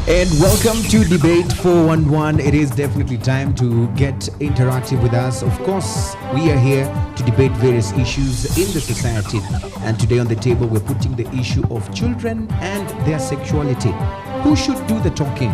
And welcome to Debate 411. It is definitely time to get interactive with us. Of course, we are here to debate various issues in the society. And today on the table, we're putting the issue of children and their sexuality. Who should do the talking?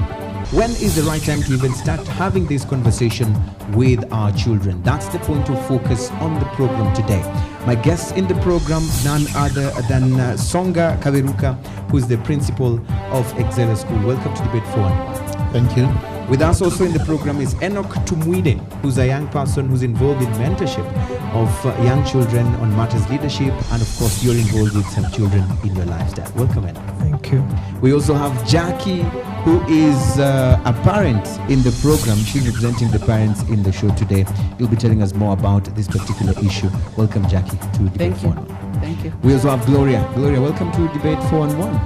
When is the right time to even start having this conversation with our children? That's the point of focus on the program today. My guest in the program, none other than Songa Kaveruka, who's the principal of Excella School. Welcome to Debate 411. Thank you. With us also in the program is Enoch Tumwide, who's a young person who's involved in mentorship of young children on matters leadership, and of course you're involved with some children in your lifestyle. Welcome, Enoch. Thank you. We also have Jackie, who is a parent in the program. She's representing the parents in the show today. You'll be telling us more about this particular issue. Welcome, Jackie, to Debate 411. Thank you. We also have Gloria. Gloria, welcome to Debate 411.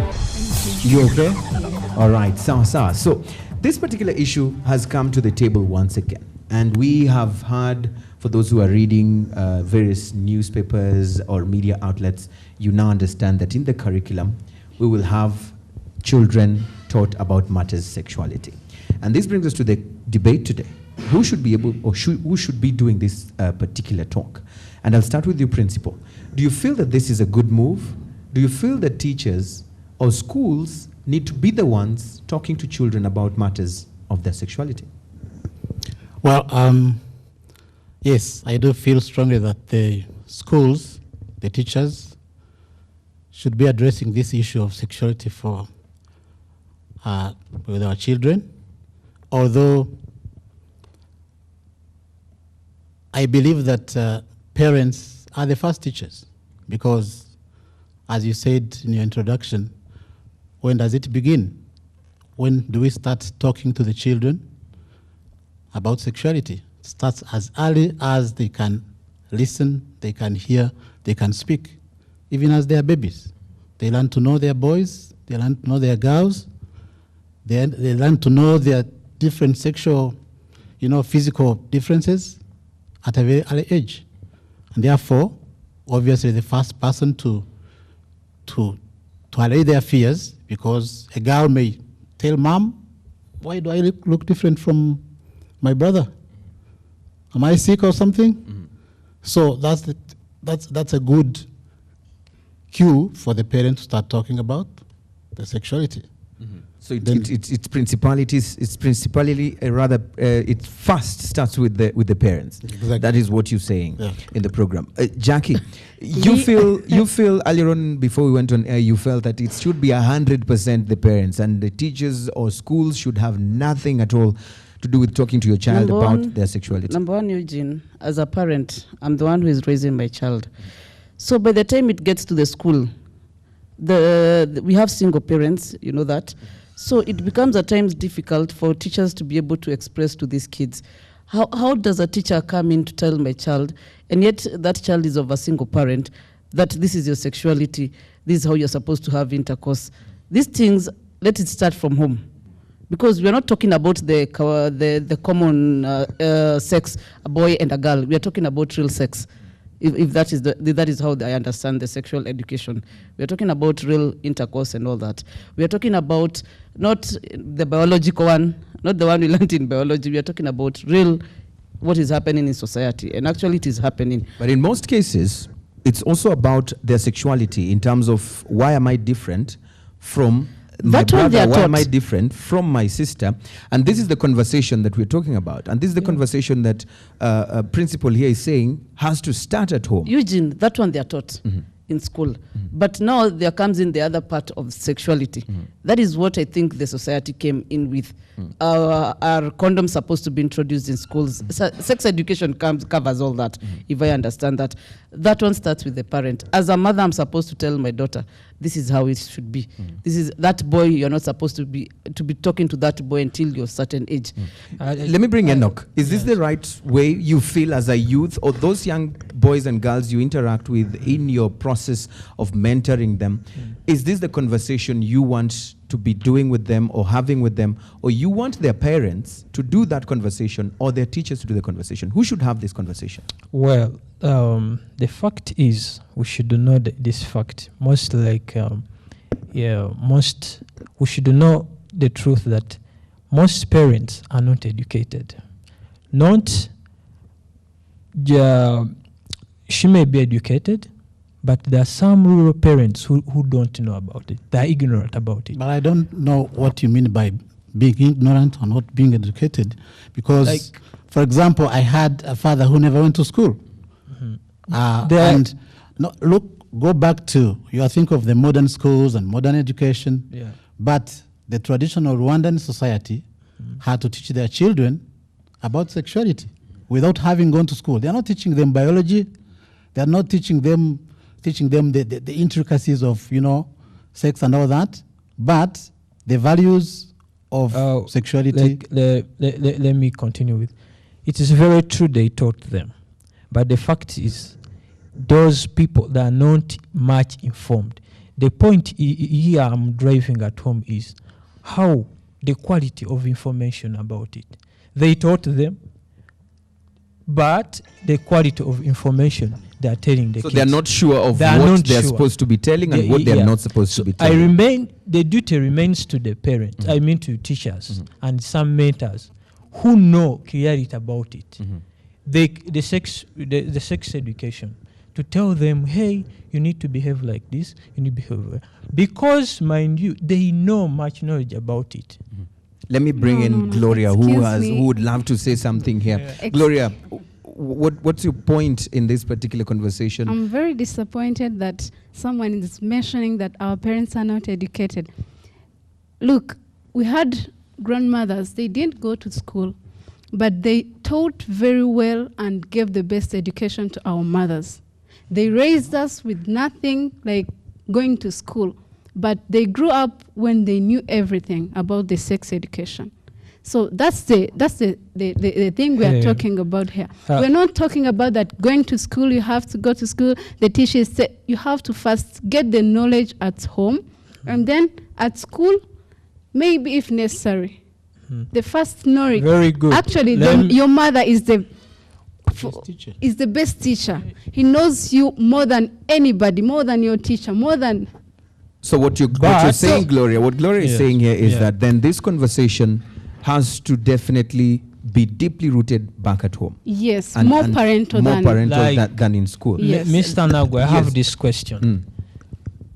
Thank you. You okay? Yeah. All right, so this particular issue has come to the table once again. And we have heard, for those who are reading various newspapers or media outlets, you now understand that in the curriculum, we will have children taught about matters sexuality. And this brings us to the debate today. Who should be able, or who should be doing this particular talk? And I'll start with you, Principal. Do you feel that this is a good move? Do you feel that teachers or schools need to be the ones talking to children about matters of their sexuality? Well, yes, I do feel strongly that the schools, the teachers, should be addressing this issue of sexuality with our children, although I believe that parents are the first teachers, because, as you said in your introduction, when does it begin? When do we start talking to the children about sexuality? It starts as early as they can listen, they can hear, they can speak, even as they are babies. They learn to know their boys, they learn to know their girls, they learn to know their different sexual, physical differences at a very early age. And therefore, obviously, the first person to allay their fears, because a girl may tell mom, why do I look different from my brother? Am I sick or something? Mm-hmm. So that's a good cue for the parent to start talking about the sexuality. Mm-hmm. So it's principally rather it first starts with the parents. Exactly. That is what you're saying in the program. Jackie, you feel earlier on before we went on air, you felt that it should be 100% the parents, and the teachers or schools should have nothing at all to do with talking to your child about their sexuality. Number one, Eugene, as a parent, I'm the one who is raising my child. So by the time it gets to the school, we have single parents, you know that. So it becomes at times difficult for teachers to be able to express to these kids. How does a teacher come in to tell my child, and yet that child is of a single parent, that this is your sexuality, this is how you're supposed to have intercourse. These things, let it start from home. Because we're not talking about the common sex, a boy and a girl. We are talking about real sex. If that is how I understand the sexual education. We're talking about real intercourse and all that. We're talking about not the biological one, not the one we learned in biology. We are talking about real, what is happening in society. And actually it is happening. But in most cases, it's also about their sexuality in terms of why am I different from my brother, why am I different from my sister? And this is the conversation that we're talking about. And this is the conversation that Principal here is saying has to start at home. Eugene, that one they are taught in school. But now there comes in the other part of sexuality. That is what I think the society came in with. Are condoms supposed to be introduced in schools? Sex education covers all that, if I understand that. That one starts with the parent. As a mother, I'm supposed to tell my daughter, this is how it should be. This is that boy, you're not supposed to be talking to that boy until you're a certain age. Let me bring Enoch. Is this the right way you feel as a youth, or those young boys and girls you interact with in your process of mentoring them? Is this the conversation you want to be doing with them or having with them, or you want their parents to do that conversation or their teachers to do the conversation? Who should have this conversation? Well, the fact is, we should know this fact. Most like we should know the truth that most parents are not educated. She may be educated, but there are some rural parents who don't know about it. They're ignorant about it. But I don't know what you mean by being ignorant or not being educated. Because, for example, I had a father who never went to school. Go back to, you think of the modern schools and modern education, but the traditional Rwandan society had to teach their children about sexuality without having gone to school. They are not teaching them biology. They are not teaching them the intricacies of, sex and all that, but the values of sexuality. Let me continue with. It is very true they taught them, but the fact is, those people that are not much informed. The point here I'm driving at home is how the quality of information about it. They taught them, but the quality of information they are telling the kids. So they are not sure of what they are supposed to be telling and what they are not supposed to be telling. The duty remains to the parents, to teachers and some mentors who know clearly about it. The sex education, to tell them, hey, you need to behave like this, you need to behave. Because, mind you, they know much knowledge about it. Let me bring in Gloria, who would love to say something here. Gloria, what's your point in this particular conversation? I'm very disappointed that someone is mentioning that our parents are not educated. Look, we had grandmothers, they didn't go to school, but they taught very well and gave the best education to our mothers. They raised us with nothing like going to school, but they grew up when they knew everything about the sex education. So that's the thing we are talking about here. We're not talking about that going to school, you have to go to school, the teachers say you have to first get the knowledge at home, and then at school, maybe if necessary. The first knowledge. Very good. Actually, your mother is the best teacher. He knows you more than anybody, more than your teacher, more than... So what you're saying, Gloria, what Gloria is saying here is that then this conversation has to definitely be deeply rooted back at home. Yes, more parental than in school. Yes. Mr. Anangwe, I have this question.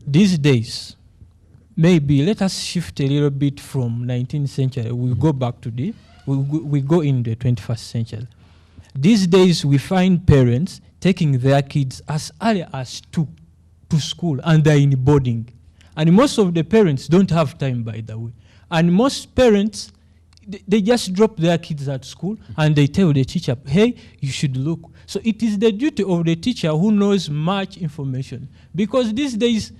These days, maybe let us shift a little bit from 19th century. We go back to we go in the 21st century. These days, we find parents taking their kids as early as 2 to school, and they're in boarding. And most of the parents don't have time, by the way. And most parents, they just drop their kids at school, and they tell the teacher, hey, you should look. So it is the duty of the teacher who knows much information. Because these days,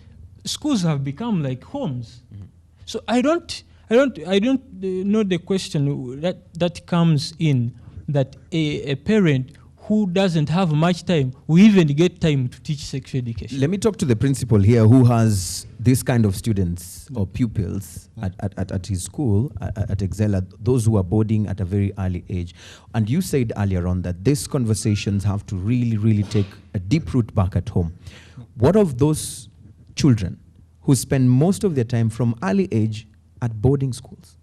schools have become like homes. So I don't know the question that comes in, that a parent who doesn't have much time will even get time to teach sexual education. Let me talk to the principal here who has this kind of students or pupils at his school, at Excella, those who are boarding at a very early age. And you said earlier on that these conversations have to really, really take a deep root back at home. What of those children who spend most of their time from early age at boarding schools?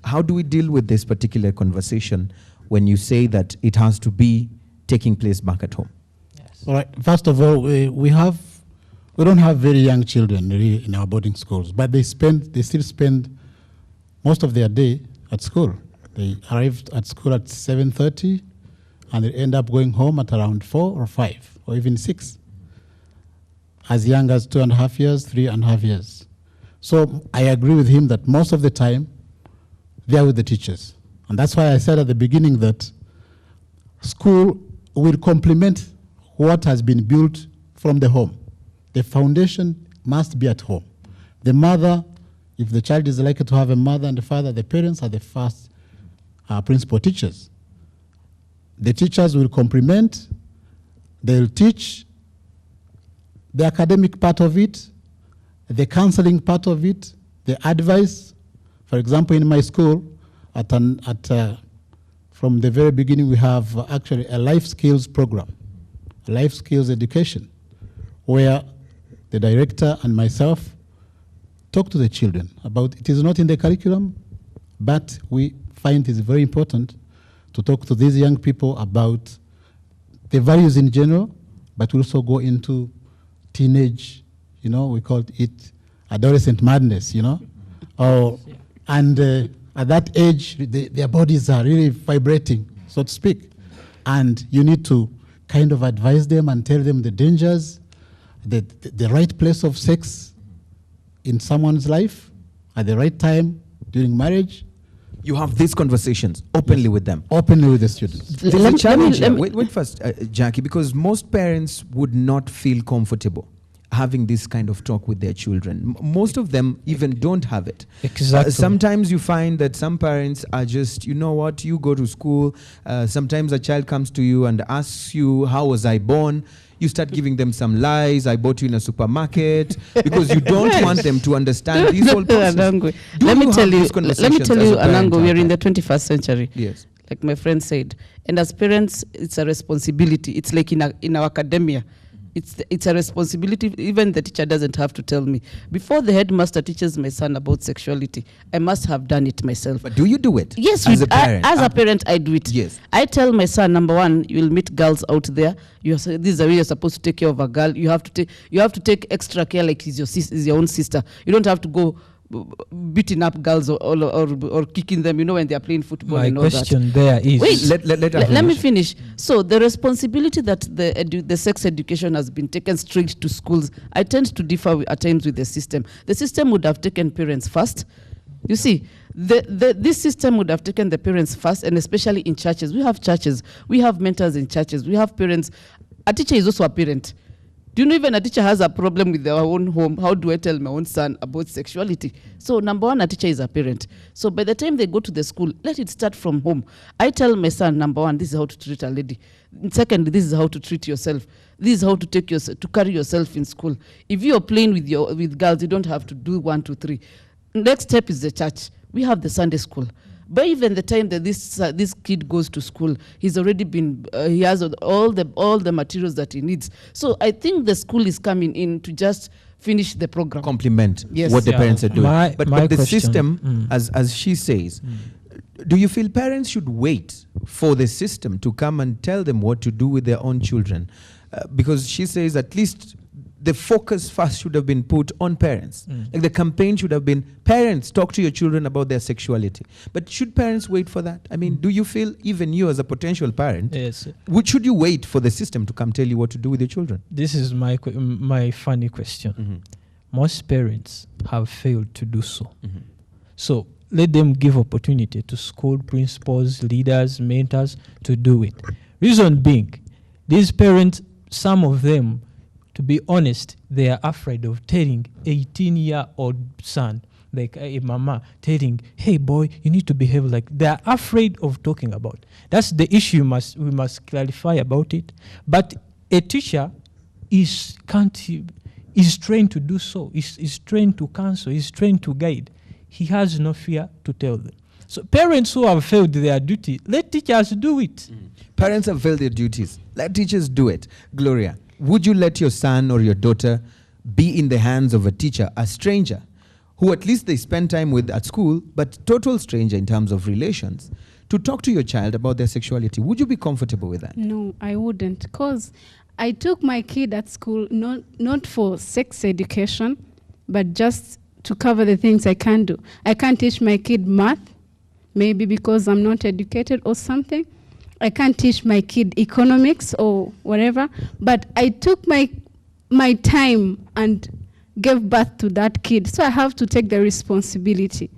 How do we deal with this particular conversation when you say that it has to be taking place back at home? Yes. All right. First of all, we don't have very young children really in our boarding schools, but they still spend most of their day at school. They arrive at school at 7:30, and they end up going home at around 4 or 5 or even 6. As young as 2.5 years, 3.5 years. So I agree with him that most of the time they are with the teachers. And that's why I said at the beginning that school will complement what has been built from the home. The foundation must be at home. The mother, if the child is likely to have a mother and a father, the parents are the first principal teachers. The teachers will complement, they'll teach the academic part of it, the counseling part of it, the advice. For example, in my school, from the very beginning, we have actually a life skills program, life skills education, where the director and myself talk to the children about, it is not in the curriculum, but we find it's very important to talk to these young people about the values in general, but we also go into teenage, we call it adolescent madness, and at that age, their bodies are really vibrating, so to speak. And you need to kind of advise them and tell them the dangers, the right place of sex in someone's life at the right time during marriage. You have these conversations openly with them. Openly with the students. There's a challenge here. Wait first, Jackie, because most parents would not feel comfortable having this kind of talk with their children. Most of them even don't have it. Exactly. Sometimes you find that some parents are just, you go to school. Sometimes a child comes to you and asks you, how was I born? You start giving them some lies. I bought you in a supermarket, because you don't want them to understand this whole process. Let me tell you, Anangwe, we are in the 21st century. Yes. Like my friend said. And as parents, it's a responsibility. It's like in our academia. It's a responsibility. Even the teacher doesn't have to tell me. Before the headmaster teaches my son about sexuality, I must have done it myself. But do you do it? Yes, as a parent. As a parent, I do it. Yes. I tell my son, number one, you will meet girls out there. This is the way you're supposed to take care of a girl. You have to take extra care like he's your own sister. You don't have to go beating up girls or kicking them, when they are playing football. My and all that. question there is... Wait, let me finish. So the responsibility that the sex education has been taken straight to schools, I tend to differ at times with the system. The system would have taken parents first. You see, this system would have taken the parents first, and especially in churches. We have churches. We have mentors in churches. We have parents. A teacher is also a parent. Do you know even a teacher has a problem with their own home? How do I tell my own son about sexuality? So number one, a teacher is a parent. So by the time they go to the school, let it start from home. I tell my son, number one, this is how to treat a lady. Secondly, this is how to treat yourself. This is how to carry yourself in school. If you're playing with girls, you don't have to do 1, 2, 3. Next step is the church. We have the Sunday school. By even the time that this kid goes to school, he's already been, he has all the materials that he needs. So I think the school is coming in to just finish the program. Complement yes. what the parents are doing. But the system, as she says, do you feel parents should wait for the system to come and tell them what to do with their own children? Because she says at least the focus first should have been put on parents. Like the campaign should have been, parents, talk to your children about their sexuality. But should parents wait for that? I mean, do you feel, even you as a potential parent, yes, should you wait for the system to come tell you what to do with your children? This is my funny question. Most parents have failed to do so. So let them give opportunity to school principals, leaders, mentors to do it. Reason being, these parents, some of them, to be honest, they are afraid of telling 18-year-old son, like a mama, telling, hey boy, you need to behave like... They are afraid of talking about it. That's the issue we must clarify about it. But a teacher is trained to do so. Is trained to counsel. Is trained to guide. He has no fear to tell them. So parents who have failed their duty, let teachers do it. Parents have failed their duties. Let teachers do it. Gloria, would you let your son or your daughter be in the hands of a teacher, a stranger, who at least they spend time with at school, but total stranger in terms of relations, to talk to your child about their sexuality? Would you be comfortable with that? No, I wouldn't, because I took my kid at school not for sex education, but just to cover the things I can do. I can't teach my kid math, maybe because I'm not educated or something. I can't teach my kid economics or whatever, but I took my time and gave birth to that kid. So I have to take the responsibility.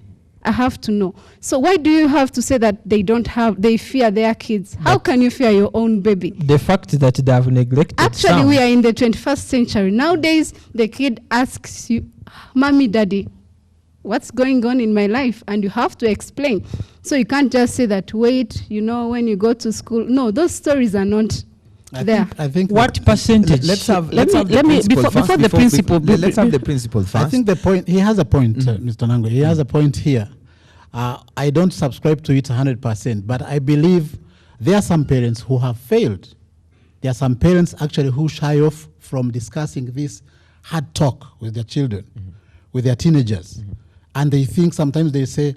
I have to know. So why do you have to say that they fear their kids? How can you fear your own baby? The fact that they have neglected Actually, we are in the 21st century. Nowadays, the kid asks you, Mommy, Daddy, what's going on in my life? And you have to explain. So you can't just say that, wait, when you go to school. No, those stories are not there. I think what percentage? Let's have the principle first. I think the point, he has a point, Mr. Anangwe. He has a point here. I don't subscribe to it 100%, but I believe there are some parents who have failed. There are some parents actually who shy off from discussing this hard talk with their children. with their teenagers. And they think, sometimes they say,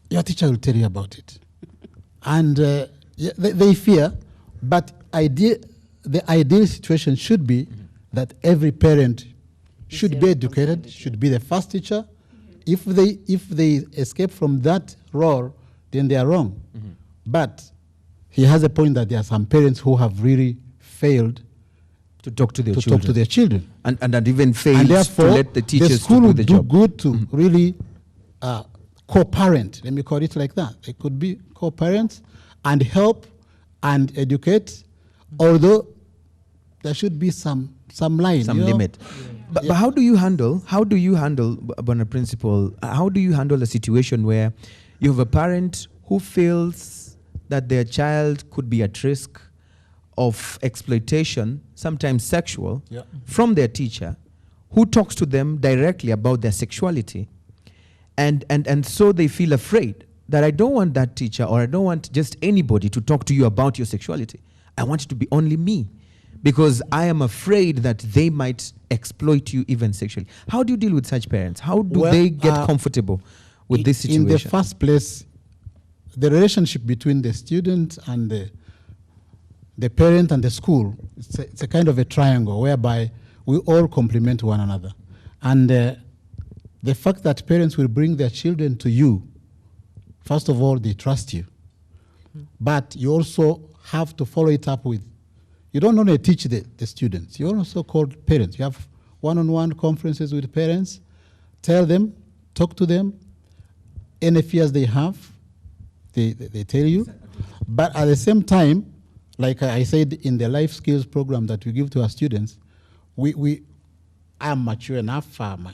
your teacher will tell you about it. And they fear, but the ideal situation should be that every parent should be educated, should be the first teacher. If they escape from that role, then they are wrong. But he has a point that there are some parents who have really failed to talk to their children. And even failed therefore, to let the teachers the school do the job. good to really co-parent. Let me call it like that. They could be co-parents and help and educate, although there should be some line, some limit. But how do you handle, Bwana Principal, how do you handle a situation where you have a parent who feels that their child could be at risk of exploitation, sometimes sexual, from their teacher, who talks to them directly about their sexuality, and so they feel afraid that I don't want that teacher, or I don't want just anybody to talk to you about your sexuality. I want it to be only me, because I am afraid that they might exploit you even sexually. How do you deal with such parents? How do they get comfortable with this situation? In the first place, the relationship between the student and the parent and the school, it's a kind of a triangle whereby we all complement one another. And the fact that parents will bring their children to you, first of all, they trust you. But you also have to follow it up with, you don't only teach the students, you also call parents. You have one-on-one conferences with parents, tell them, talk to them, any fears they have, they tell you. But at the same time, like I said in the life skills program that we give to our students, I am mature enough, my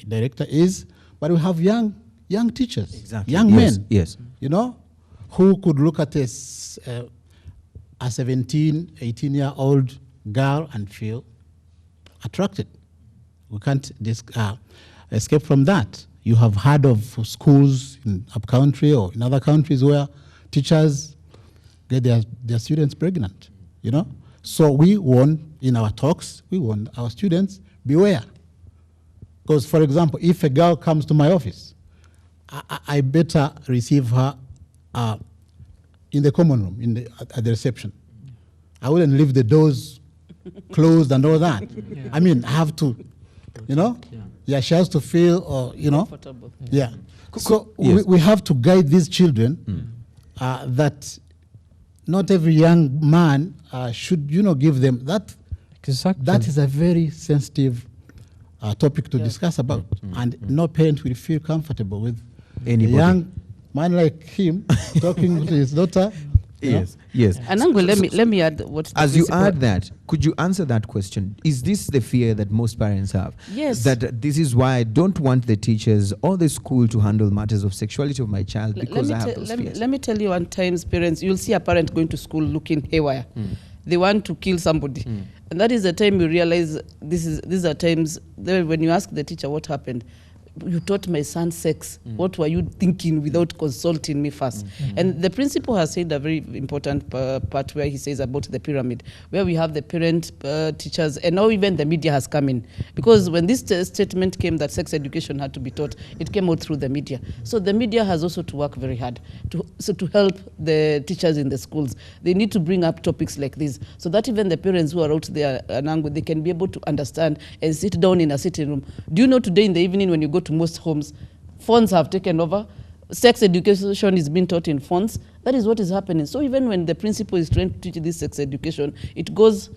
director is, but we have young teachers, young men, you know, who could look at a 17, 18-year-old girl and feel attracted. We can't escape from that. You have heard of schools in upcountry or in other countries where teachers get their students pregnant, you know? So we warn in our talks, we warn our students, beware. Because, for example, if a girl comes to my office, I better receive her in the common room, at the reception. I wouldn't leave the doors closed and all that. I mean, I have to, you know? She has to feel, you know? Comfortable. Yeah. So we have to guide these children that not every young man should, give them that. Exactly. That is a very sensitive topic to discuss about, and no parent will feel comfortable with anybody. A young man like him talking to his daughter. Yes. Anangwe, let me add what. As you add that, could you answer that question? Is this the fear that most parents have? Yes. That this is why I don't want the teachers or the school to handle matters of sexuality of my child, because I have those fears. Let me tell you, one times parents, you'll see a parent going to school looking haywire. They want to kill somebody. And that is the time you realize these are times when you ask the teacher what happened. You taught my son sex. What were you thinking without consulting me first? And the principal has said a very important part where he says about the pyramid, where we have the parent, teachers, and now even the media has come in. Because when this statement came that sex education had to be taught, it came out through the media. So the media has also to work very hard to help the teachers in the schools. They need to bring up topics like this so that even the parents who are out there, Anangwe, they can be able to understand and sit down in a sitting room. Do you know today in the evening when you go to most homes, phones have taken over. Sex education is being taught in phones. That is what is happening. So even when the principal is trying to teach this sex education, it goes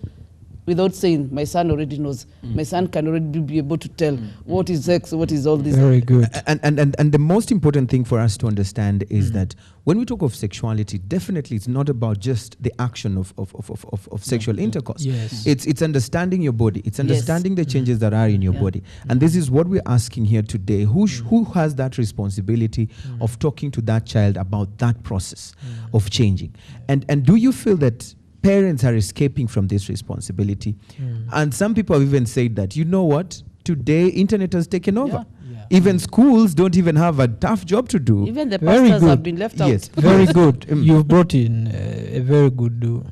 without saying, my son already knows. My son can already be able to tell what is sex, what is all this. Very good. And the most important thing for us to understand is that when we talk of sexuality, definitely it's not about just the action of sexual intercourse. Yes. It's understanding your body. It's understanding the changes that are in your body. And this is what we're asking here today. Who has that responsibility of talking to that child about that process of changing? And do you feel that parents are escaping from this responsibility? And some people have even said that, you know what, today internet has taken over. Even schools don't even have a tough job to do. Even the pastors have been left out. Yes, very good. You've brought in a very good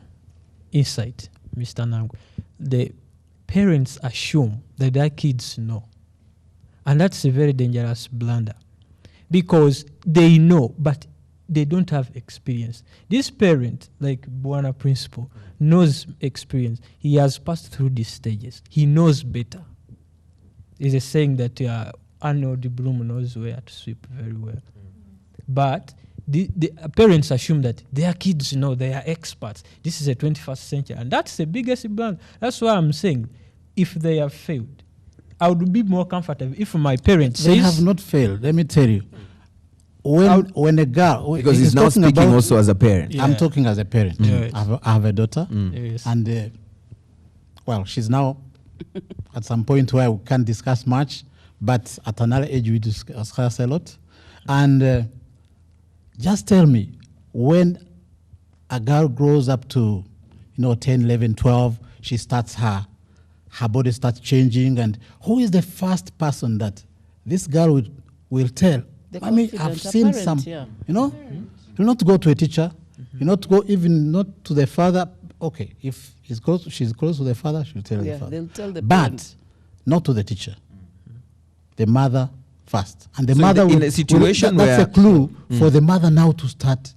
insight, Mr. Anangwe. The parents assume that their kids know. And that's a very dangerous blunder because they know, but they don't have experience. This parent, like Buana Principal, knows experience. He has passed through these stages. He knows better. There's a saying that Arnold de Bloom knows where to sweep very well. But the parents assume that their kids know, they are experts. This is the 21st century. And that's the biggest blunder. That's why I'm saying, if they have failed, I would be more comfortable if my parents They have not failed. Let me tell you. When a girl... Because he's now speaking also as a parent. Yeah. I'm talking as a parent. Yes. I have a daughter. Yes. And, well, she's now at some point where we can't discuss much, but at another age we discuss a lot. And just tell me, when a girl grows up to, 10, 11, 12, she starts her body starts changing, and who is the first person that this girl will tell? I mean, I've seen some, you'll not go to a teacher, you'll not go not to the father. Okay, if she's close to the father, she'll tell the father. They'll tell the parent. Not to the teacher. The mother first. And the mother in a situation that's a clue for the mother now to start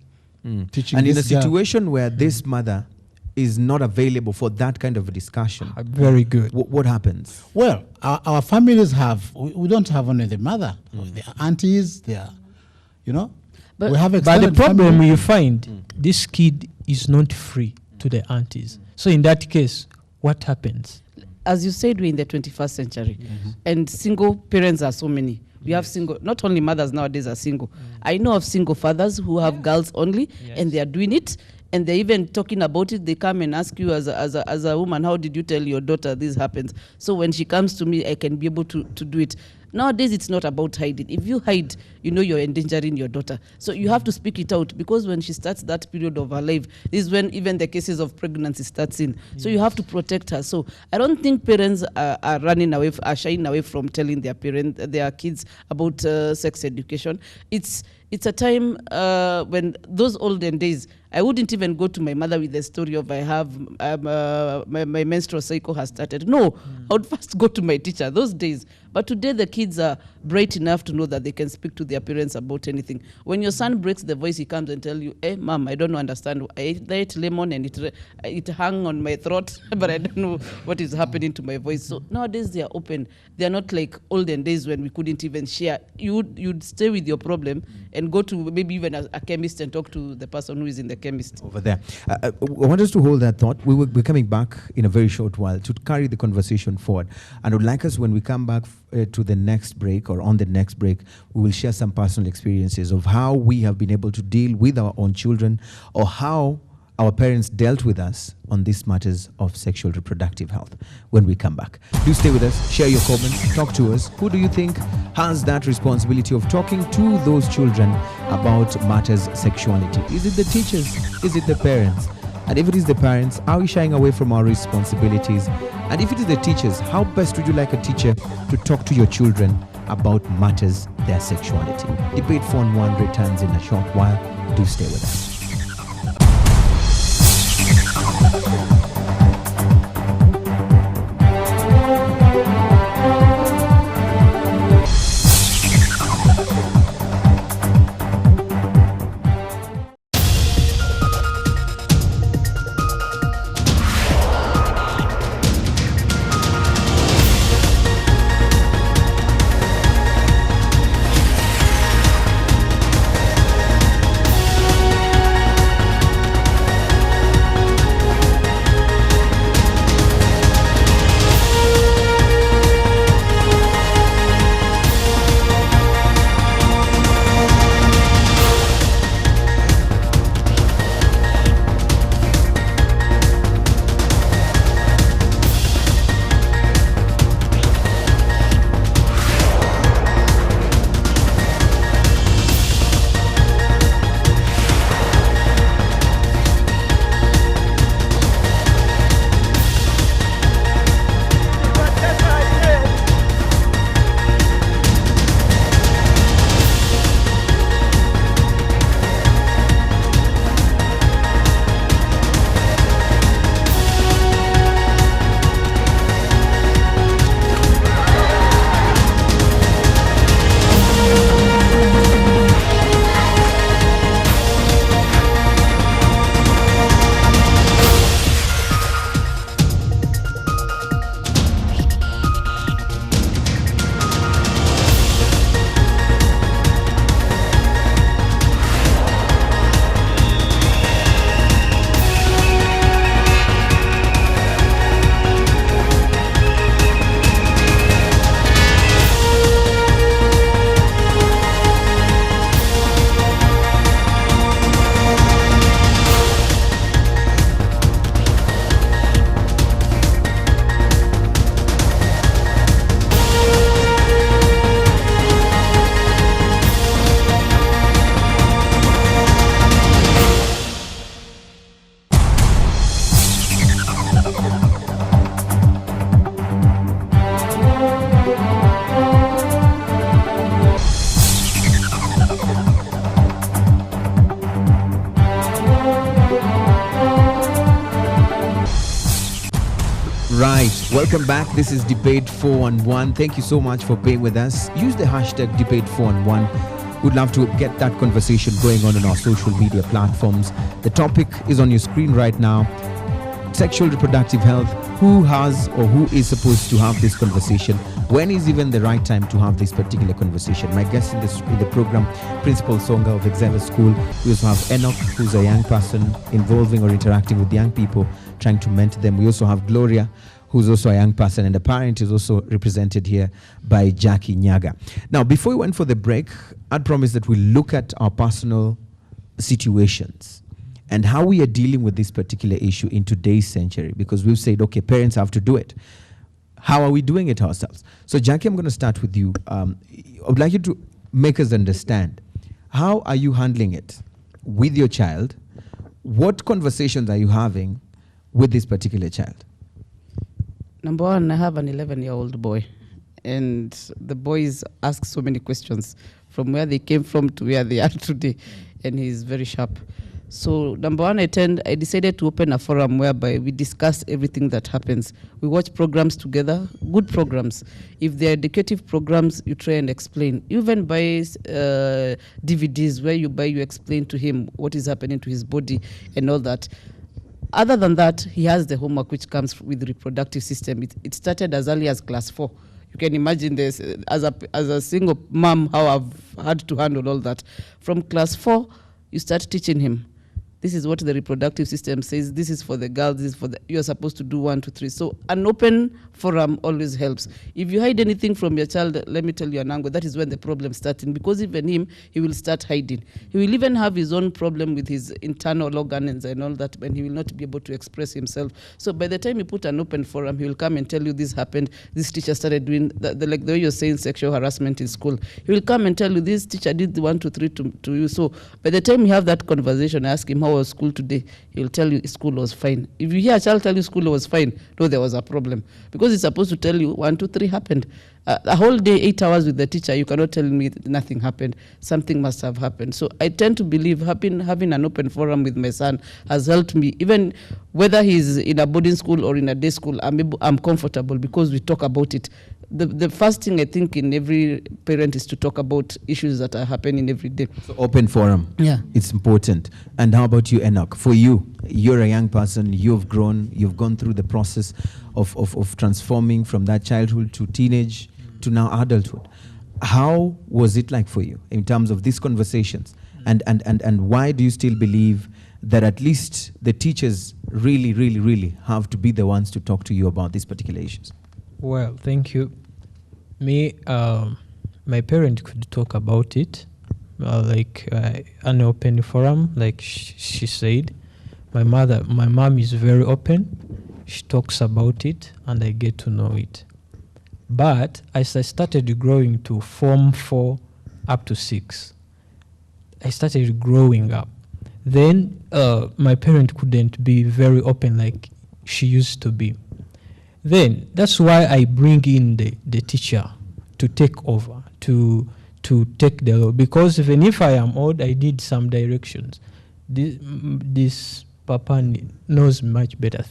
teaching. And in a situation where this mother is not available for that kind of a discussion. Very good. What happens? Well, our families we don't have only the mother. There are aunties, we have extended But the problem family. you find, this kid is not free to the aunties. So in that case, what happens? As you said, we're in the 21st century, and single parents are so many. We have single, not only mothers nowadays are single. I know of single fathers who have girls only, and they are doing it. And they're even talking about it. They come and ask you as a woman, how did you tell your daughter this happens? So when she comes to me, I can be able to do it. Nowadays, it's not about hiding. If you hide, you're endangering your daughter. So you have to speak it out, because when she starts that period of her life, this is when even the cases of pregnancy starts in. So you have to protect her. So I don't think parents are running away, are shying away from telling their kids about sex education. It's a time when those olden days, I wouldn't even go to my mother with the story of my menstrual cycle has started. No, I would first go to my teacher those days. But today the kids are bright enough to know that they can speak to their parents about anything. When your son breaks the voice, he comes and tells you, hey, mom, I don't understand. I ate lemon and it hung on my throat, but I don't know what is happening to my voice. So nowadays they are open. They are not like olden days when we couldn't even share. You'd stay with your problem and go to maybe even a chemist and talk to the person who is in the chemist. Over there. I want us to hold that thought. We will be coming back in a very short while to carry the conversation forward. And I would like us, when we come back to the next break, or on the next break, we will share some personal experiences of how we have been able to deal with our own children, or how our parents dealt with us on these matters of sexual reproductive health when we come back. Do stay with us, share your comments, talk to us. Who do you think has that responsibility of talking to those children about matters sexuality? Is it the teachers? Is it the parents? And if it is the parents, are we shying away from our responsibilities? And if it is the teachers, how best would you like a teacher to talk to your children about matters their sexuality? Debate Phone 1 returns in a short while. Do stay with us. Welcome back. This is Debate 411. Thank you so much for being with us. Use the hashtag Debate 411. We'd love to get that conversation going on our social media platforms. The topic is on your screen right now. Sexual reproductive health. Who has or who is supposed to have this conversation? When is even the right time to have this particular conversation? My guest in the program, Principal Songa of Exeter School. We also have Enoch, who's a young person involving or interacting with young people, trying to mentor them. We also have Gloria, who's also a young person, and the parent is also represented here by Jackie Nyaga. Now, before we went for the break, I'd promised that we'll look at our personal situations and how we are dealing with this particular issue in today's century, because we've said, okay, parents have to do it. How are we doing it ourselves? So, Jackie, I'm going to start with you. I would like you to make us understand, how are you handling it with your child? What conversations are you having with this particular child? Number one, I have an 11-year-old boy, and the boys ask so many questions from where they came from to where they are today, and he's very sharp. So number one, I decided to open a forum whereby we discuss everything that happens. We watch programs together, good programs. If they're educative programs, you try and explain. You even buy DVDs where you explain to him what is happening to his body and all that. Other than that, he has the homework which comes with the reproductive system. It started as early as class 4. You can imagine this as a single mom, how I've had to handle all that. From class 4, you start teaching him. This is what the reproductive system says. This is for the girls. This is for you're supposed to do 1, 2, 3. So an open forum always helps. If you hide anything from your child, let me tell you, Anangwe, that is when the problem starts. Because even him, he will start hiding. He will even have his own problem with his internal organs and all that, and he will not be able to express himself. So by the time you put an open forum, he will come and tell you this happened. This teacher started doing like the way you're saying sexual harassment in school. He will come and tell you this teacher did the 1, 2, 3 to you. So by the time you have that conversation, ask him how was school today. He will tell you school was fine. If you hear a child tell you school was fine, no, there was a problem, because it's supposed to tell you 1, 2, 3 happened. A whole day, 8 hours with the teacher, you cannot tell me that nothing happened. Something must have happened. So I tend to believe having an open forum with my son has helped me. Even whether he's in a boarding school or in a day school, I'm comfortable because we talk about it. The first thing I think in every parent is to talk about issues that are happening every day. So open forum. Yeah. It's important. And how about you, Enoch? For you, you're a young person, you've grown, you've gone through the process of transforming from that childhood to teenage to now adulthood. How was it like for you in terms of these conversations? And why do you still believe that at least the teachers really have to be the ones to talk to you about these particular issues? Well, thank you. Me, my parent could talk about it, like an open forum, like she said. My mom is very open. She talks about it, and I get to know it. But as I started growing to Form 4 up to 6, I started growing up. Then my parent couldn't be very open like she used to be. Then that's why I bring in the teacher to take over, to take the role. Because even if I am old, I need some directions. This papa knows much better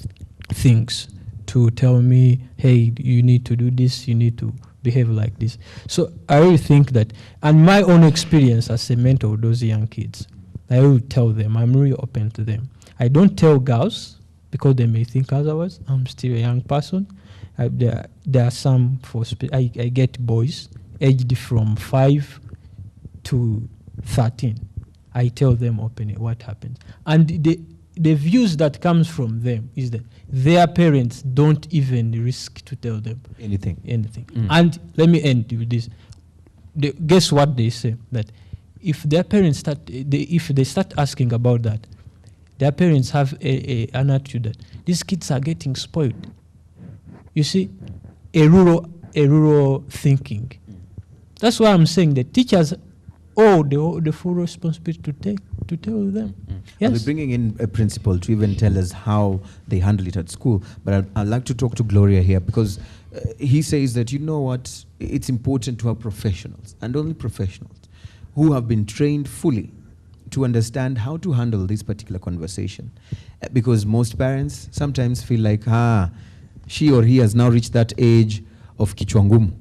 things to tell me, hey, you need to do this, you need to behave like this. So I really think that, and my own experience as a mentor of those young kids, I will tell them, I'm really open to them. I don't tell girls, because they may think otherwise. I'm still a young person. There are some I get boys aged from 5 to 13. I tell them openly what happens. And the views that comes from them is that their parents don't even risk to tell them anything. And let me end with this. Guess what they say? That if their parents if they start asking about that, their parents have an attitude that these kids are getting spoiled. You see, a rural thinking. That's why I'm saying the teachers owe the full responsibility to tell them. Yes. I'll be bringing in a principal to even tell us how they handle it at school. But I'd like to talk to Gloria here, because he says that, you know what, it's important to have professionals, and only professionals, who have been trained fully to understand how to handle this particular conversation. Because most parents sometimes feel like, she or he has now reached that age of kichwangumu.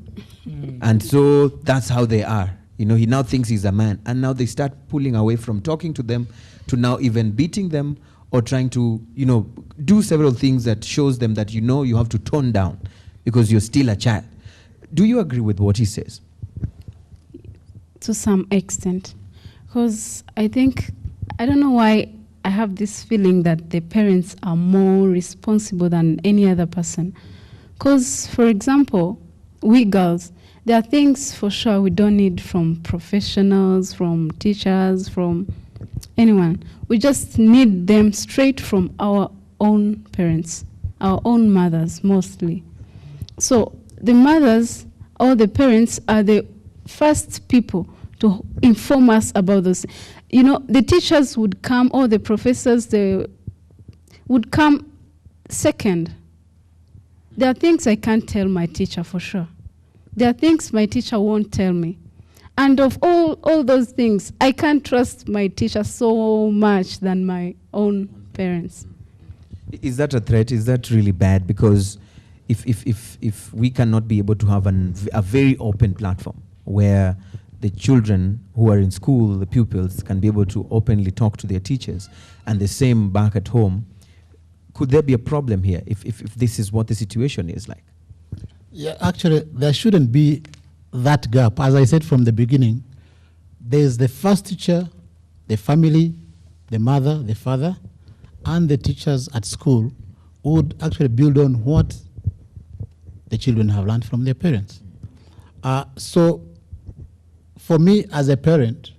And so that's how they are. You know, he now thinks he's a man. And now they start pulling away from talking to them to now even beating them or trying to, you know, do several things that shows them that, you know, you have to tone down because you're still a child. Do you agree with what he says? To some extent. Because I think, I don't know why I have this feeling that the parents are more responsible than any other person. Because, for example, we girls, there are things for sure we don't need from professionals, from teachers, from anyone. We just need them straight from our own parents, our own mothers mostly. So the mothers or the parents are the first people to inform us about this. You know, the teachers would come, or the professors, they would come second. There are things I can't tell my teacher for sure. There are things my teacher won't tell me. And of all those things, I can't trust my teacher so much than my own parents. Is that a threat? Is that really bad? Because if we cannot be able to have a very open platform where the children who are in school, the pupils, can be able to openly talk to their teachers, and the same back at home, could there be a problem here if this is what the situation is like? Yeah, actually, there shouldn't be that gap. As I said from the beginning, there's the first teacher, the family, the mother, the father, and the teachers at school would actually build on what the children have learned from their parents. So for me as a parent,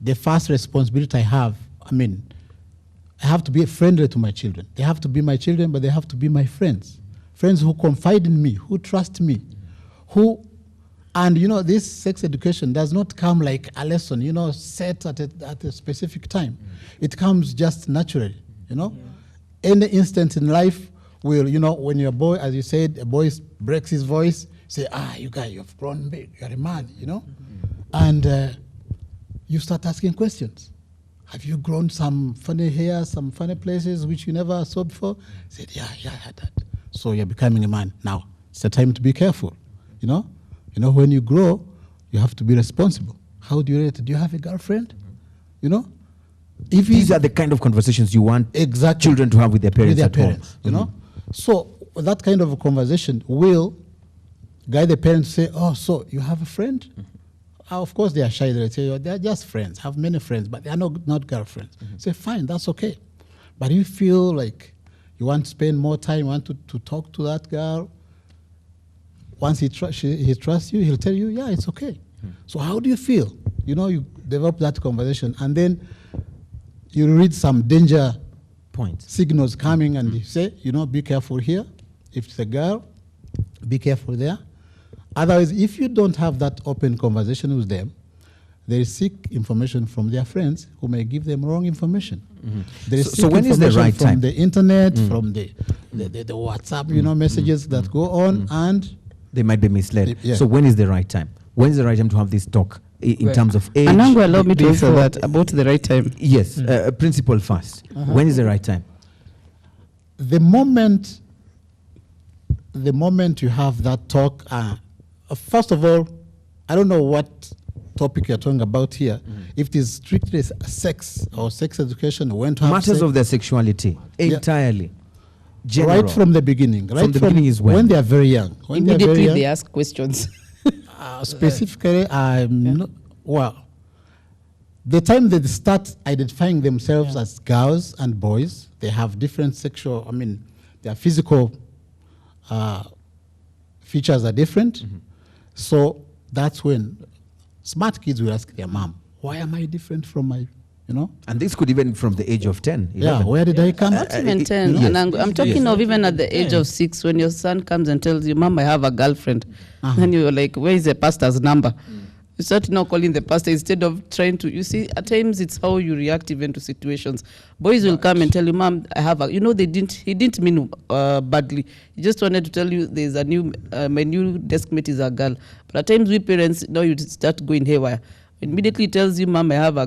the first responsibility I have, I have to be friendly to my children. They have to be my children, but they have to be my friends. Friends who confide in me, who trust me, and you know, this sex education does not come like a lesson, you know, set at a specific time. It comes just naturally, you know. Any instant in life will, you know, when you're a boy, as you said, a boy breaks his voice, say, you guys, you've grown big, you're a man, you know. And you start asking questions. Have you grown some funny hair, some funny places which you never saw before? I said, yeah, I had that. So you're becoming a man. Now, it's the time to be careful, you know. You know, when you grow, you have to be responsible. How do you rate? Do you have a girlfriend? You know? If These are the kind of conversations you want children to have with their parents at home. You know? So that kind of a conversation will guide the parents to say, so you have a friend? Of course they are shy. They say, they're just friends, have many friends, but they are not girlfriends. Say, fine, that's okay. But you feel like you want to spend more time, you want to talk to that girl. Once he trusts you, he'll tell you, yeah, it's okay. So how do you feel? You know, you develop that conversation, and then you read some danger signals coming, and you say, you know, be careful here. If it's a girl, be careful there. Otherwise, if you don't have that open conversation with them, they seek information from their friends who may give them wrong information. So when is the right time? From the internet, from the WhatsApp, you know, messages that go on, and they might be misled. So when is the right time? When is the right time to have this talk in terms of age? Anangwe, allow me to answer that about the right time. Yes, principal first. When is the right time? The moment you have that talk, first of all, I don't know what topic you're talking about here. If it is strictly sex or sex education, when to have matters of their sexuality entirely. General. Right from the beginning. Right from the beginning is when they are very young. Immediately they ask questions. Specifically, the time they start identifying themselves as girls and boys, they have different sexual, their physical features are different. So that's when smart kids will ask their mom, why am I different from my, you know? And this could even from the age of 10. 11. Yeah, where did I come? Not even 10. Yes. And I'm talking of even at the age of 6, when your son comes and tells you, Mom, I have a girlfriend. And you're like, where is the pastor's number? You start now calling the pastor instead of trying to, you see, at times it's how you react even to situations. Boys will come and tell you, Mom, I have a, you know, he didn't mean badly. He just wanted to tell you there's a new, my new deskmate is a girl. But at times we parents, now you start going haywire. Immediately tells you, Mom, I have a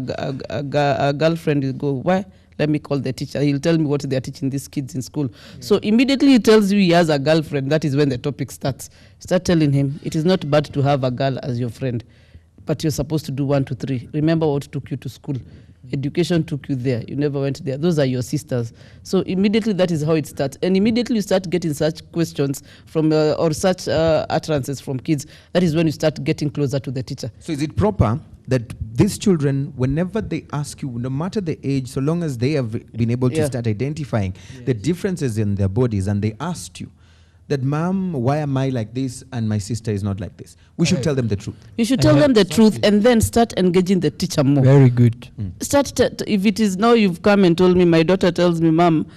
girlfriend. You go, why? let me call the teacher. He'll tell me what they are teaching these kids in school. So immediately he tells you he has a girlfriend. That is when the topic starts. Start telling him, it is not bad to have a girl as your friend, but you're supposed to do 1, 2, 3. Remember what took you to school. Education took you there. You never went there. Those are your sisters. So immediately that is how it starts. And immediately you start getting such questions from or such utterances from kids. That is when you start getting closer to the teacher. So is it proper that these children, whenever they ask you, no matter the age, so long as they have been able to start identifying the differences in their bodies, and they asked you that, ma'am, why am I like this and my sister is not like this? We should tell them the truth. You should tell them the truth and then start engaging the teacher more. Very good. If it is now you've come and told me, my daughter tells me, ma'am,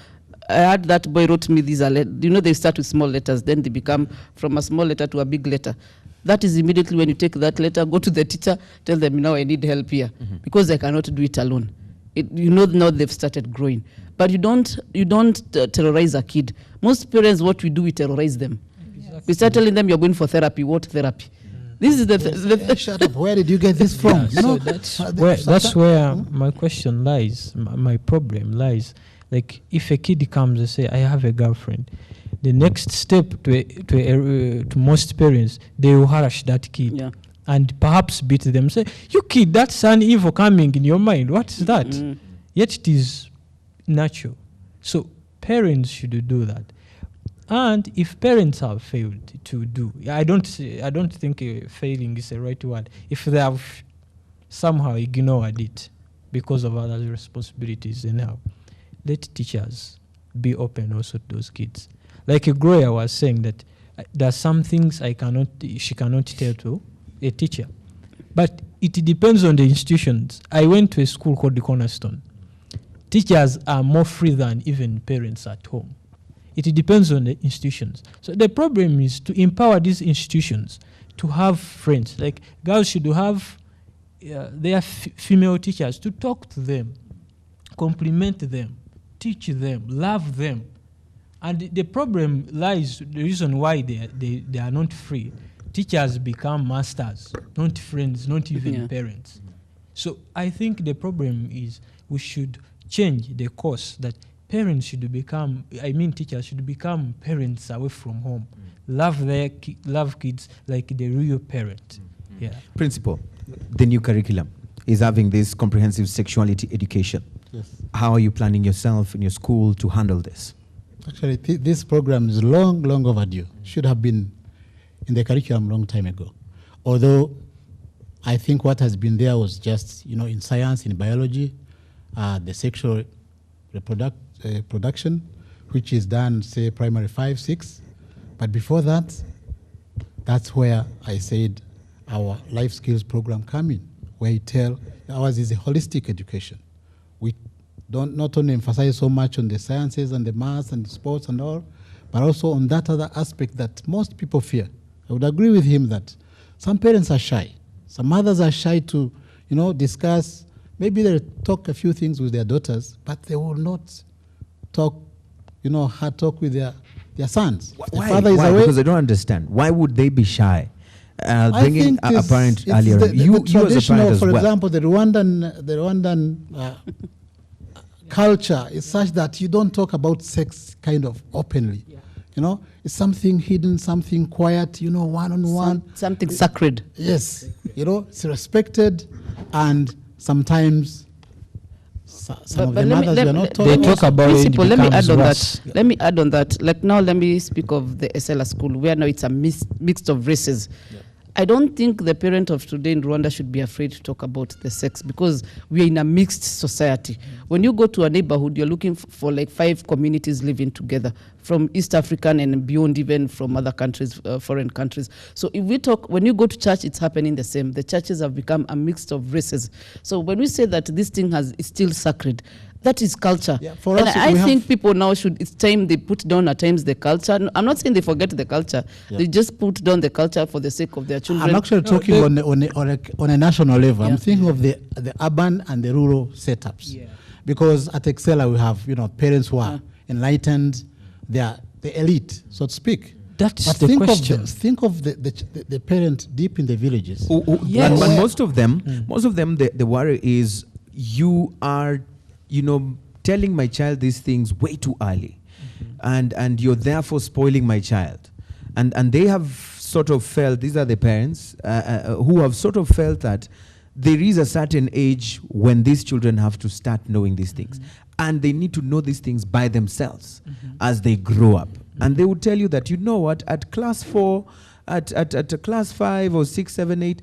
I had that boy wrote me these letters. You know, they start with small letters, then they become from a small letter to a big letter. That is immediately when you take that letter, go to the teacher, tell them, now I need help here, because I cannot do it alone. Now they've started growing. But you don't terrorize a kid. Most parents, what we do, we terrorize them. Exactly. We start telling them, you're going for therapy. What therapy? This is the shut up. Where did you get this from? So that's where my question lies. My problem lies. Like, if a kid comes and say, I have a girlfriend, the next step to most parents, they will harass that kid. Yeah. And perhaps beat them. Say, you kid, that's an evil coming in your mind. What is that? Yet it is natural. So parents should do that. And if parents have failed to do, I don't think failing is the right word. If they have somehow ignored it because of other responsibilities, then now let teachers be open also to those kids. Like Gloria was saying that there are some things she cannot tell to a teacher. But it depends on the institutions. I went to a school called the Cornerstone. Teachers are more free than even parents at home. It depends on the institutions. So the problem is to empower these institutions to have friends. Like girls should have their female teachers, to talk to them, compliment them, teach them, love them. And the problem lies, the reason why they are not free. Teachers become masters, not friends, not even parents. So I think the problem is we should change the course that parents should become, teachers should become parents away from home. Love kids like the real parent. Yeah. Principal, the new curriculum is having this comprehensive sexuality education. Yes. How are you planning yourself in your school to handle this? Actually, this program is long overdue. Should have been in the curriculum long time ago. Although I think what has been there was just, in science, in biology, the sexual reproduction, which is done, say, primary 5, 6. But before that, that's where I said our life skills program come in, where you tell, ours is a holistic education. We don't not only emphasize so much on the sciences and the maths and the sports and all, but also on that other aspect that most people fear. I would agree with him that some parents are shy. Some mothers are shy to, discuss. Maybe they'll talk a few things with their daughters, but they will not talk, talk with their sons. Why? Father is Why? away. Because I don't understand. Why would they be shy? I Bringing think a parent earlier. The traditional, as for well. example, the Rwandan culture is such that you don't talk about sex kind of openly. Yeah. It's something hidden, something quiet, one-on-one. Something sacred. Yes. It's respected, and sometimes some of the mothers were not taught. They talk about it. Let me add on that. Like now, let me speak of the Esela school, where now it's a mix of races. Yeah. I don't think the parent of today in Rwanda should be afraid to talk about the sex, because we are in a mixed society. When you go to a neighborhood, you're looking for like 5 communities living together, from East African and beyond, even from other countries, foreign countries. So if we talk, when you go to church, it's happening the same. The churches have become a mix of races. So when we say that this thing is still sacred, that is culture. Yeah, for us, I think people now it's time they put down at times the culture. I'm not saying they forget the culture. Yeah. They just put down the culture for the sake of their children. I'm actually talking on a national level. Yeah. I'm thinking of the urban and the rural setups. Yeah. Because at Excella we have parents who are enlightened. They are the elite, so to speak. That's the question. Think of the parent deep in the villages. Yes. But most of them, the worry is you are, telling my child these things way too early, and you're therefore spoiling my child. And they have sort of felt, these are the parents who have sort of felt that there is a certain age when these children have to start knowing these things. And they need to know these things by themselves as they grow up. And they would tell you that, you know what, at class 4, at class 5 or 6, 7, 8,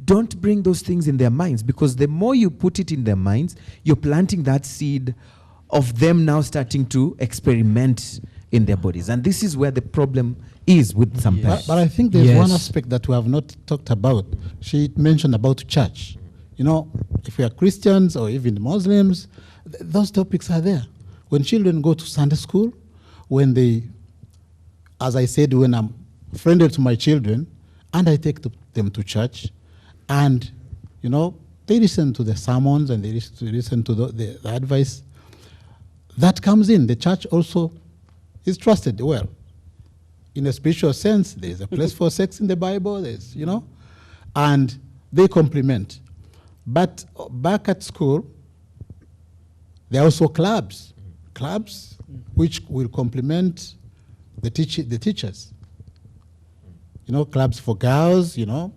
don't bring those things in their minds, because the more you put it in their minds, you're planting that seed of them now starting to experiment in their bodies. And this is where the problem is with some parents. But I think there's one aspect that we have not talked about. She mentioned about church. You know, if we are Christians or even Muslims, those topics are there. When children go to Sunday school, when they, as I said, when I'm friendly to my children, and I take them to church, and, you know, they listen to the sermons and they listen to the advice that comes in. The church also is trusted well. In a spiritual sense, there's a place for sex in the Bible, there's, you know, and they complement. But back at school, there are also clubs which will complement the teachers. You know, clubs for girls, you know,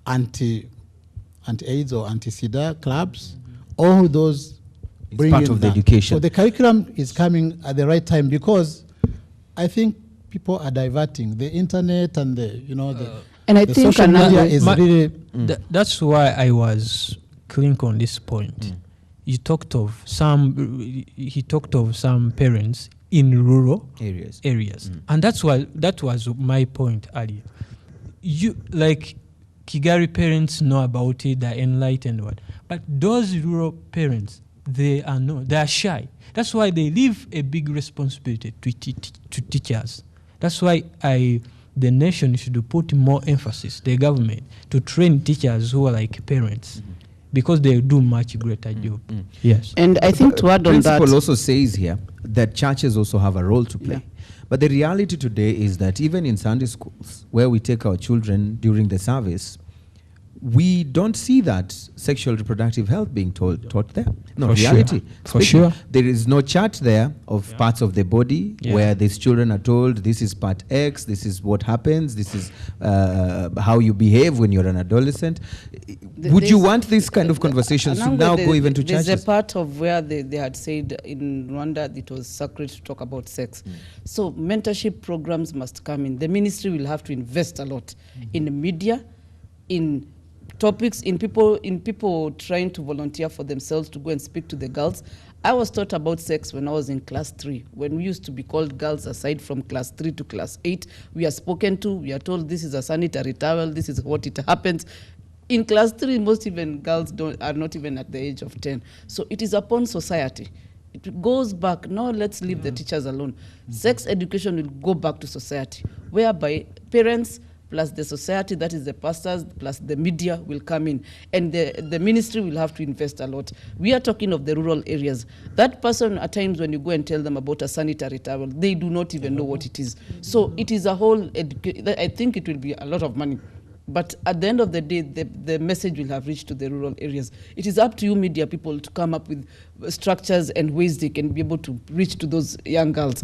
anti-AIDS or anti-SIDA clubs, all those bring part of the education. So the curriculum is coming at the right time, because I think people are diverting the internet and the, you know, and I the think social media is really. That's why I was clink on this point. He talked of some parents in rural areas, and that was my point earlier. You, like, Kigali parents know about it, they're enlightened, but those rural parents, they are shy. That's why they leave a big responsibility to teachers. That's why the nation should put more emphasis, the government, to train teachers who are like parents, because they do much greater job. Yes. And I think to add on that, principle also says here that churches also have a role to play. But the reality today is that even in Sunday schools, where we take our children during the service, we don't see that sexual reproductive health being taught there. No, For reality. sure. For sure. There is no chart there of parts of the body where these children are told, this is part X, this is what happens, this is how you behave when you're an adolescent. Would you want this kind of conversations to now go even to churches? There's a part of where they had said in Rwanda it was sacred to talk about sex. So mentorship programs must come in. The ministry will have to invest a lot in the media, in topics, in people trying to volunteer for themselves to go and speak to the girls. I was taught about sex when I was in class 3, when we used to be called girls aside from class 3 to class 8. We are spoken to, we are told this is a sanitary towel, this is what it happens. In class 3, most even girls are not even at the age of 10. So it is upon society. It goes back. No, let's leave the teachers alone. Sex education will go back to society, whereby parents plus the society, that is the pastors, plus the media will come in. And the ministry will have to invest a lot. We are talking of the rural areas. That person, at times when you go and tell them about a sanitary towel, they do not even know what it is. So it is a whole, I think it will be a lot of money. But at the end of the day, the message will have reached to the rural areas. It is up to you media people to come up with structures and ways they can be able to reach to those young girls.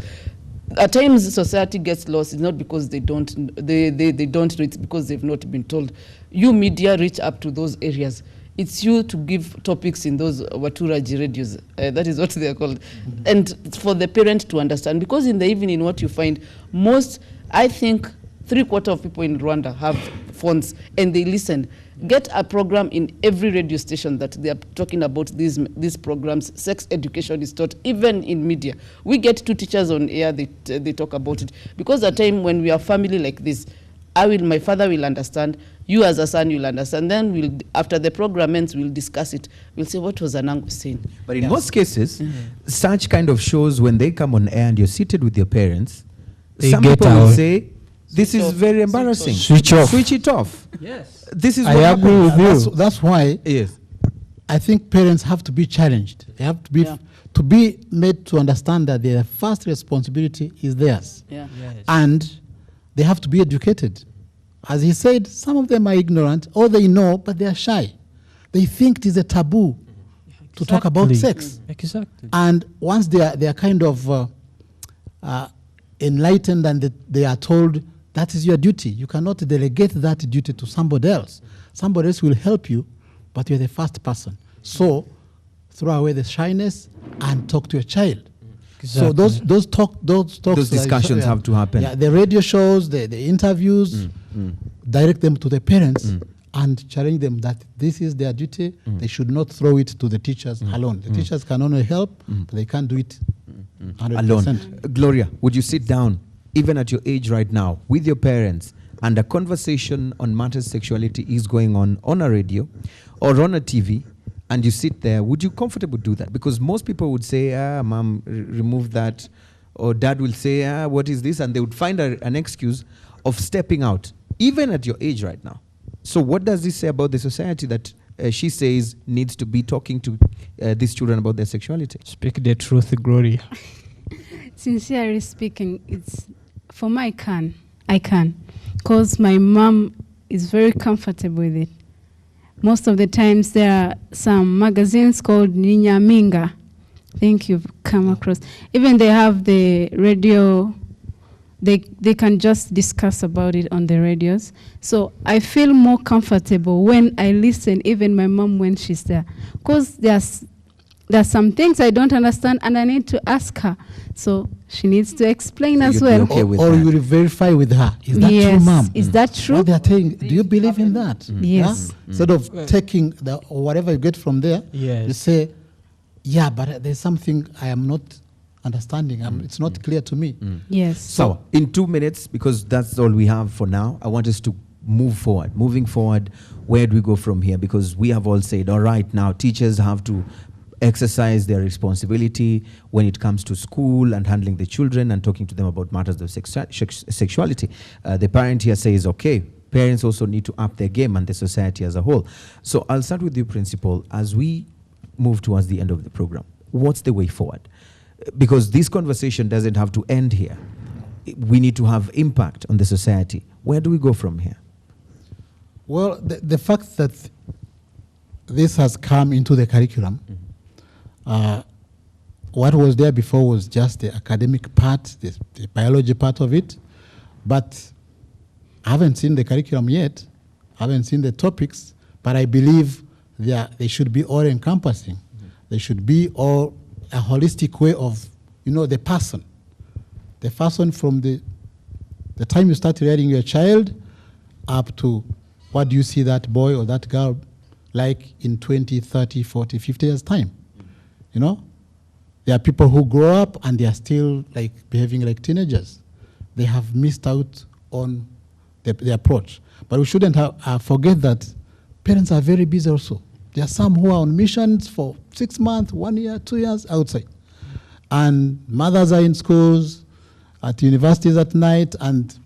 At times, society gets lost. It's not because they don't know, it's because they've not been told. You media reach up to those areas. It's you to give topics in those Waturaji radios. That is what they are called. And for the parent to understand. Because in the evening, what you find, I think 3/4 of people in Rwanda have phones and they listen. Get a program in every radio station that they are talking about these programs. Sex education is taught, even in media. We get 2 teachers on air, they talk about it. Because at time when we are family like this, my father will understand, you as a son will understand. Then after the program ends, we'll discuss it. We'll say, what was Anangwe saying? But in most cases, such kind of shows, when they come on air and you're seated with your parents, some people will say, this is very embarrassing. Switch off. Switch it off. Yes. This is I what agree happens. with you. That's why I think parents have to be challenged. They have to be made to understand that their first responsibility is theirs. Yeah. Yes. And they have to be educated. As he said, some of them are ignorant, or they know, but they are shy. They think it is a taboo to talk about sex. Exactly. And once they are kind of enlightened and they are told that is your duty, you cannot delegate that duty to somebody else. Somebody else will help you, but you're the first person. So throw away the shyness and talk to your child. Exactly. So those talks, those discussions have to happen. Yeah, the radio shows, the interviews, direct them to the parents and challenge them that this is their duty. They should not throw it to the teachers alone. The teachers can only help, but they can't do it 100%. Alone. Gloria, would you sit down, even at your age right now, with your parents, and a conversation on matters sexuality is going on a radio or on a TV, and you sit there, would you comfortable do that? Because most people would say, mom, remove that, or dad will say, what is this? And they would find an excuse of stepping out, even at your age right now. So what does this say about the society that she says needs to be talking to these children about their sexuality? Speak the truth, Gloria. Sincerely speaking, it's for me, I can, because my mom is very comfortable with it. Most of the times there are some magazines called Niña Minga. I think you've come across. Even they have the radio, they can just discuss about it on the radios. So I feel more comfortable when I listen, even my mom when she's there. Because there's some things I don't understand and I need to ask her. So she needs to explain as well. Okay or you will verify with her. Is that yes. true, mom? Is that true? What they are saying, do you believe in that? Yes. Instead of taking or whatever you get from there, Yes. you say, yeah, but there's something I am not understanding. It's not clear to me. Yes. So, in 2 minutes, because that's all we have for now, I want us to move forward. Moving forward, where do we go from here? Because we have all said, all right, now teachers have to exercise their responsibility when it comes to school and handling the children and talking to them about matters of sexuality. The parent here says, okay, parents also need to up their game and the society as a whole. So I'll start with you, Principal, as we move towards the end of the program. What's the way forward? Because this conversation doesn't have to end here. We need to have impact on the society. Where do we go from here? Well, the fact that this has come into the curriculum, what was there before was just the academic part, the biology part of it, but I haven't seen the curriculum yet. I haven't seen the topics, but I believe they should be all encompassing. They should be all a holistic way of, the person. The person from the time you start rearing your child up to what do you see that boy or that girl like in 20, 30, 40, 50 years' time. There are people who grow up and they are still behaving like teenagers. They have missed out on the approach. But we shouldn't forget that parents are very busy also. There are some who are on missions for 6 months, 1 year, 2 years outside. And mothers are in schools, at universities at night, and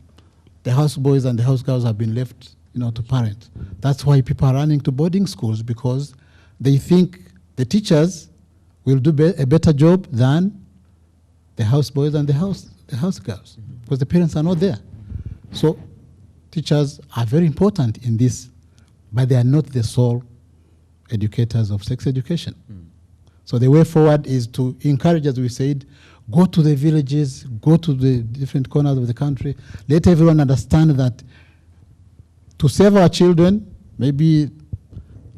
the houseboys and the housegirls have been left, to parent. That's why people are running to boarding schools, because they think the teachers will do a better job than the houseboys and the housegirls, because the parents are not there. So teachers are very important in this, but they are not the sole educators of sex education. So the way forward is to encourage, as we said, go to the villages, go to the different corners of the country, let everyone understand that to save our children, maybe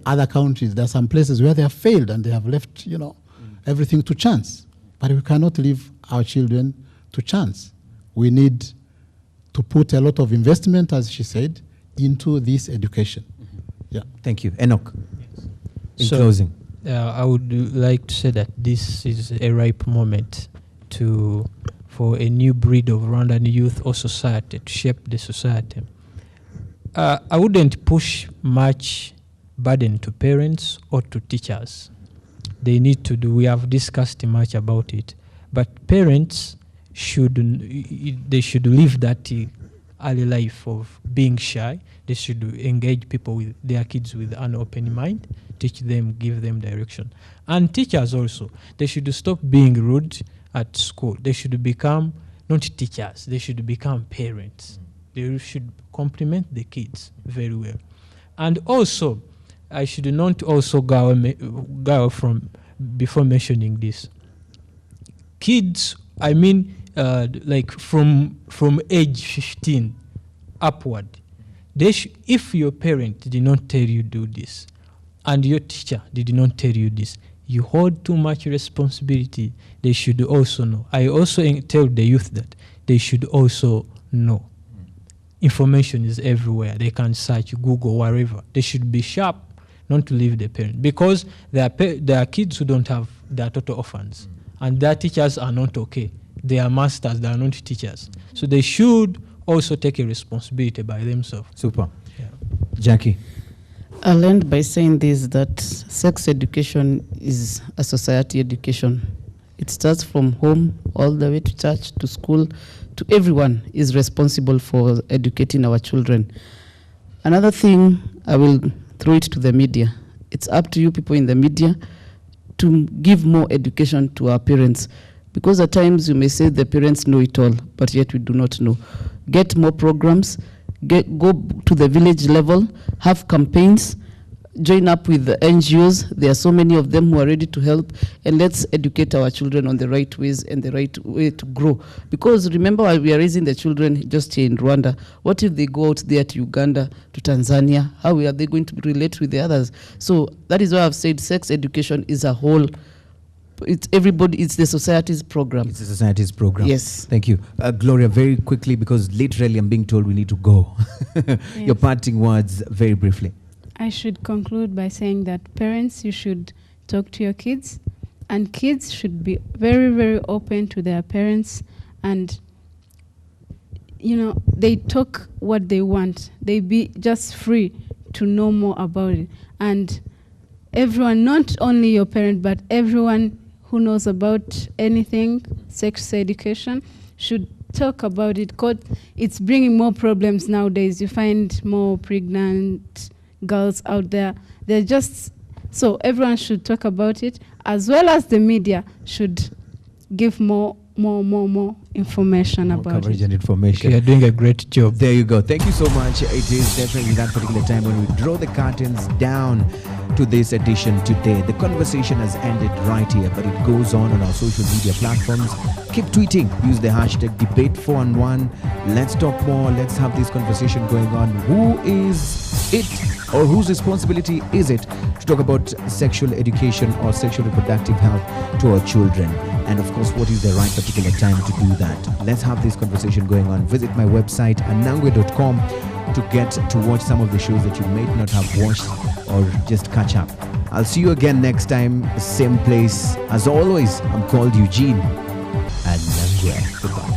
other countries, there are some places where they have failed and they have left, everything to chance. But we cannot leave our children to chance. We need to put a lot of investment, as she said, into this education. Yeah. Thank you. Enoch, in So, closing. I would like to say that this is a ripe moment for a new breed of Rwandan youth or society to shape the society. I wouldn't push much burden to parents or to teachers. They need to do. We have discussed much about it, but parents should live that early life of being shy. They should engage people with their kids with an open mind, teach them, give them direction. And teachers also, they should stop being rude at school. They should become not teachers, they should become parents. They should compliment the kids very well. And also, I should not also go from before mentioning this. Kids, I mean, like from age 15 upward, if your parent did not tell you do this, and your teacher did not tell you this, you hold too much responsibility. They should also know. I also tell the youth that they should also know. Information is everywhere. They can search, Google, wherever. They should be sharp, not to leave the parent, because there are kids who don't have, they are total orphans, and their teachers are not okay. They are masters, they are not teachers. So they should also take a responsibility by themselves. Super. Yeah. Jackie. I'll end by saying this, that sex education is a society education. It starts from home all the way to church, to school, to everyone is responsible for educating our children. Another thing, I will throw it to the media. It's up to you people in the media to give more education to our parents, because at times you may say the parents know it all, but yet we do not know. Get more programs, go to the village level, have campaigns, join up with the NGOs. There are so many of them who are ready to help, and let's educate our children on the right ways and the right way to grow. Because remember, while we are raising the children just here in Rwanda, what if they go out there to Uganda, to Tanzania? How are they going to relate with the others? So that is why I've said sex education is a whole. It's everybody. It's the society's program. It's the society's program. Yes. Thank you. Gloria, very quickly, because literally I'm being told we need to go. Yes. Your parting words, very briefly. I should conclude by saying that parents, you should talk to your kids, and kids should be very, very open to their parents, and they talk what they want. They be just free to know more about it. And everyone, not only your parent, but everyone who knows about anything, sex education, should talk about it, because it's bringing more problems nowadays. You find more pregnant girls out there. They're just, so everyone should talk about it, as well as the media should give more information More about coverage it. and information. You're doing a great job. There you go. Thank you so much. It is definitely that particular time when we draw the curtains down to this edition today. The conversation has ended right here, but it goes on our social media platforms. Keep tweeting. Use the hashtag debate411. Let's talk more. Let's have this conversation going on. Who is it, or whose responsibility is it to talk about sexual education or sexual reproductive health to our children? And of course, what is the right particular time to do that? Let's have this conversation going on. Visit my website, anangwe.com, to get to watch some of the shows that you may not have watched, or just catch up. I'll see you again next time, same place. As always, I'm called Eugene Anangwe. Goodbye.